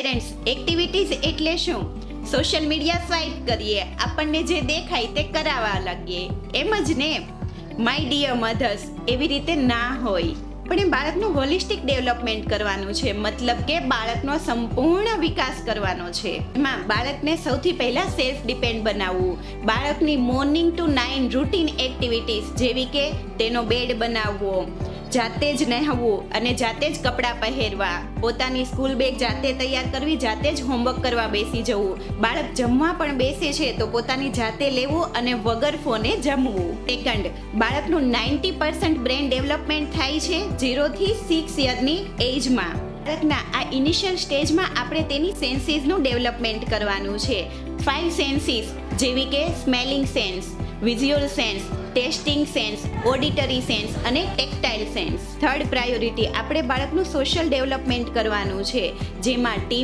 Parents activities એટલે શું? Social media swipe કરીએ, આપણને જે દેખાય તે કરાવવા લાગીએ, એમ જ ને? માય ડિયર મધર્સ, એવી રીતે ના હોય. પણ એ બાળકનું હોલિસ્ટિક ડેવલપમેન્ટ કરવાનું છે, મતલબ કે બાળકનો સંપૂર્ણ વિકાસ કરવાનો છે. એમાં બાળકને સૌથી પહેલા સેલ્ફ ડિપેન્ડ બનાવવું, બાળકની morning to night routine activities જેવી કે તેનો બેડ બનાવવો, જાતે જ નહાવવું અને જાતે જ કપડાં પહેરવા, પોતાની સ્કૂલ બેગ જાતે તૈયાર કરવી, જાતે જ હોમવર્ક કરવા બેસી જવું, બાળક જમવા પણ બેસે છે તો પોતાની જાતે લેવું અને વગર ફોને જમવું. સેકન્ડ, બાળકનું 90% બ્રેન ડેવલપમેન્ટ થાય છે 0 થી 6 યરની એજમાં. બાળકના આ ઇનિશિયલ સ્ટેજમાં આપણે તેની સેન્સીસનું ડેવલપમેન્ટ કરવાનું છે. 5 સેન્સીસ જેવી કે smelling sense, visual sense, testing sense, auditory sense અને ટેક્ટાઇલ સેન્સ. થર્ડ પ્રાયોરિટી, આપણે બાળકનું સોશિયલ ડેવલપમેન્ટ કરવાનું છે, જેમાં ટીમ